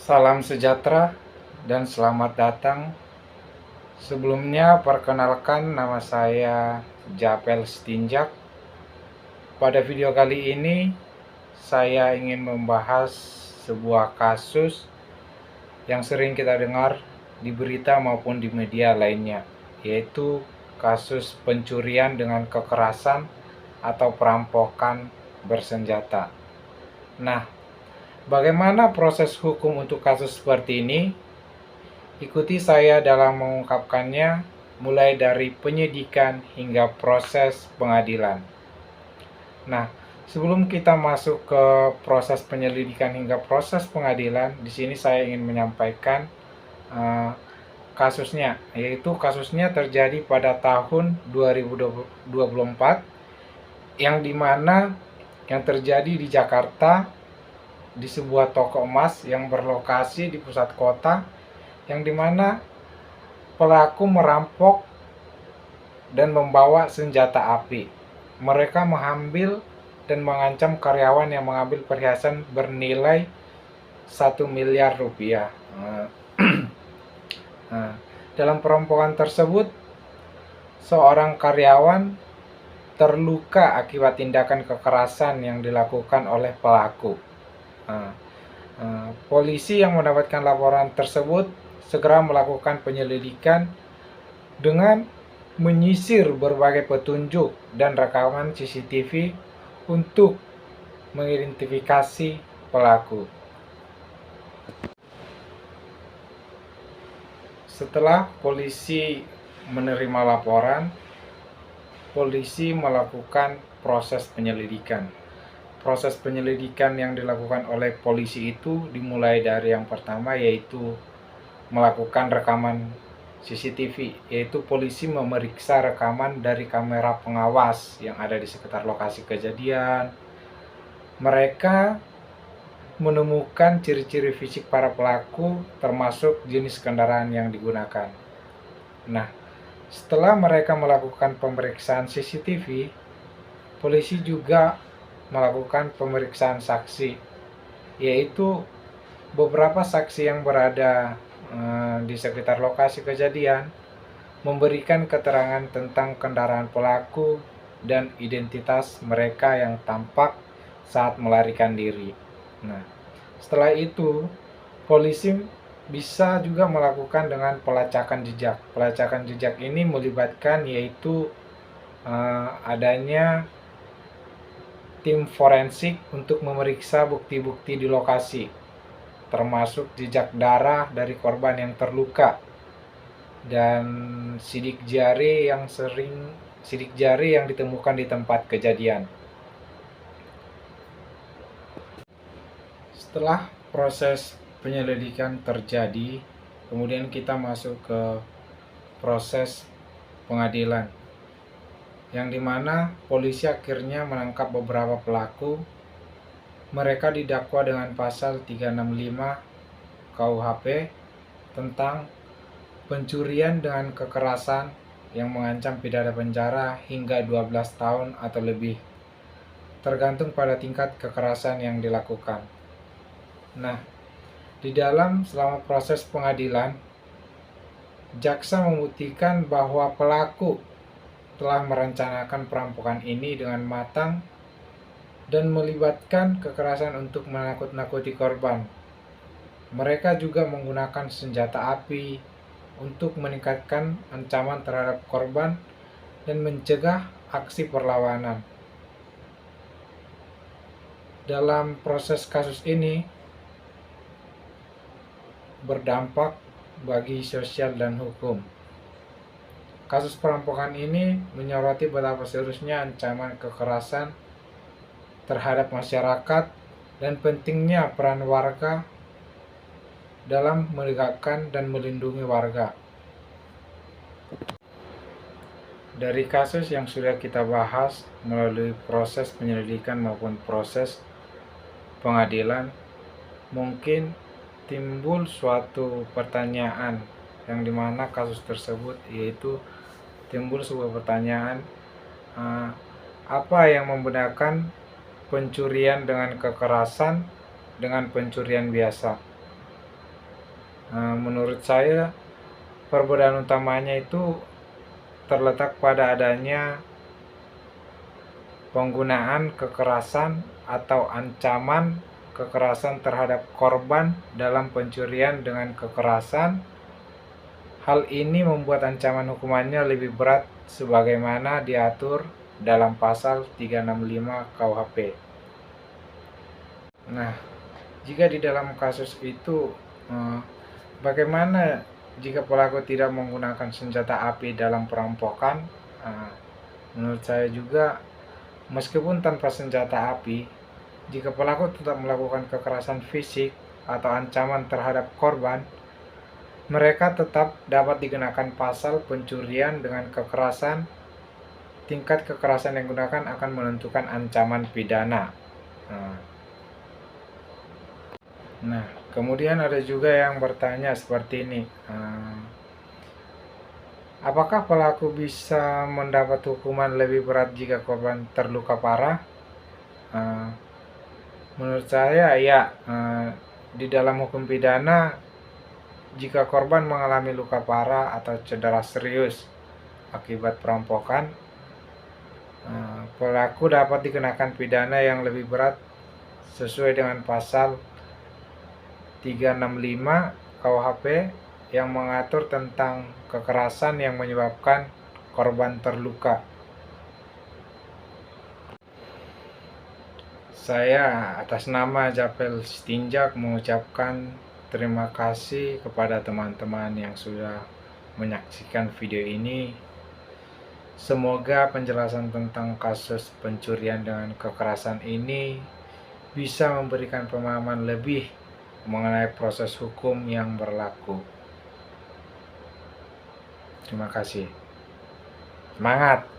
Salam sejahtera dan selamat datang. Sebelumnya perkenalkan, nama saya Japel Stinjak. Pada video kali ini saya ingin membahas sebuah kasus yang sering kita dengar di berita maupun di media lainnya, yaitu kasus pencurian dengan kekerasan atau perampokan bersenjata. Nah, bagaimana proses hukum untuk kasus seperti ini? Ikuti saya dalam mengungkapkannya, mulai dari penyidikan hingga proses pengadilan. Nah, sebelum kita masuk ke proses penyelidikan hingga proses pengadilan, di sini saya ingin menyampaikan kasusnya, yaitu kasusnya terjadi pada tahun 2024, yang dimana yang terjadi di Jakarta, di sebuah toko emas yang berlokasi di pusat kota, yang dimana pelaku merampok dan membawa senjata api. Mereka mengambil dan mengancam karyawan yang mengambil perhiasan bernilai 1 miliar rupiah. Dalam perampokan tersebut, seorang karyawan terluka akibat tindakan kekerasan yang dilakukan oleh pelaku. Polisi yang mendapatkan laporan tersebut segera melakukan penyelidikan dengan menyisir berbagai petunjuk dan rekaman CCTV untuk mengidentifikasi pelaku. Setelah polisi menerima laporan, polisi melakukan proses penyelidikan. Proses penyelidikan yang dilakukan oleh polisi itu dimulai dari yang pertama, yaitu melakukan rekaman CCTV, yaitu polisi memeriksa rekaman dari kamera pengawas yang ada di sekitar lokasi kejadian. Mereka menemukan ciri-ciri fisik para pelaku, termasuk jenis kendaraan yang digunakan. Nah, setelah mereka melakukan pemeriksaan CCTV, polisi juga melakukan pemeriksaan saksi, yaitu beberapa saksi yang berada di sekitar lokasi kejadian memberikan keterangan tentang kendaraan pelaku dan identitas mereka yang tampak saat melarikan diri. Nah, setelah itu polisi bisa juga melakukan dengan pelacakan jejak. Pelacakan jejak ini melibatkan yaitu adanya tim forensik untuk memeriksa bukti-bukti di lokasi, termasuk jejak darah dari korban yang terluka dan sidik jari yang ditemukan di tempat kejadian. Setelah proses penyelidikan terjadi, kemudian kita masuk ke proses pengadilan, yang dimana polisi akhirnya menangkap beberapa pelaku. Mereka didakwa dengan pasal 365 KUHP tentang pencurian dengan kekerasan yang mengancam pidana penjara hingga 12 tahun atau lebih, tergantung pada tingkat kekerasan yang dilakukan. Nah, di dalam selama proses pengadilan, jaksa membuktikan bahwa pelaku telah merencanakan perampokan ini dengan matang dan melibatkan kekerasan untuk menakut-nakuti korban. Mereka juga menggunakan senjata api untuk meningkatkan ancaman terhadap korban dan mencegah aksi perlawanan. Dalam proses kasus ini berdampak bagi sosial dan hukum. Kasus perampokan ini menyoroti betapa seriusnya ancaman kekerasan terhadap masyarakat dan pentingnya peran warga dalam menegakkan dan melindungi warga. Dari kasus yang sudah kita bahas melalui proses penyelidikan maupun proses pengadilan, mungkin timbul suatu pertanyaan, yang dimana kasus tersebut yaitu timbul sebuah pertanyaan, apa yang membedakan pencurian dengan kekerasan dengan pencurian biasa? Menurut saya perbedaan utamanya itu terletak pada adanya penggunaan kekerasan atau ancaman kekerasan terhadap korban dalam pencurian dengan kekerasan. Hal ini membuat ancaman hukumannya lebih berat sebagaimana diatur dalam pasal 365 KUHP. Nah, jika di dalam kasus itu bagaimana jika pelaku tidak menggunakan senjata api dalam perampokan? Menurut saya juga, meskipun tanpa senjata api, jika pelaku tetap melakukan kekerasan fisik atau ancaman terhadap korban, mereka tetap dapat dikenakan pasal pencurian dengan kekerasan. Tingkat kekerasan yang digunakan akan menentukan ancaman pidana. Nah, kemudian ada juga yang bertanya seperti ini, apakah pelaku bisa mendapat hukuman lebih berat jika korban terluka parah? Menurut saya ya, di dalam hukum pidana, jika korban mengalami luka parah atau cedera serius akibat perampokan, pelaku dapat dikenakan pidana yang lebih berat sesuai dengan pasal 365 KUHP yang mengatur tentang kekerasan yang menyebabkan korban terluka. Saya atas nama Japel Stinjak mengucapkan terima kasih kepada teman-teman yang sudah menyaksikan video ini. Semoga penjelasan tentang kasus pencurian dengan kekerasan ini bisa memberikan pemahaman lebih mengenai proses hukum yang berlaku. Terima kasih. Semangat!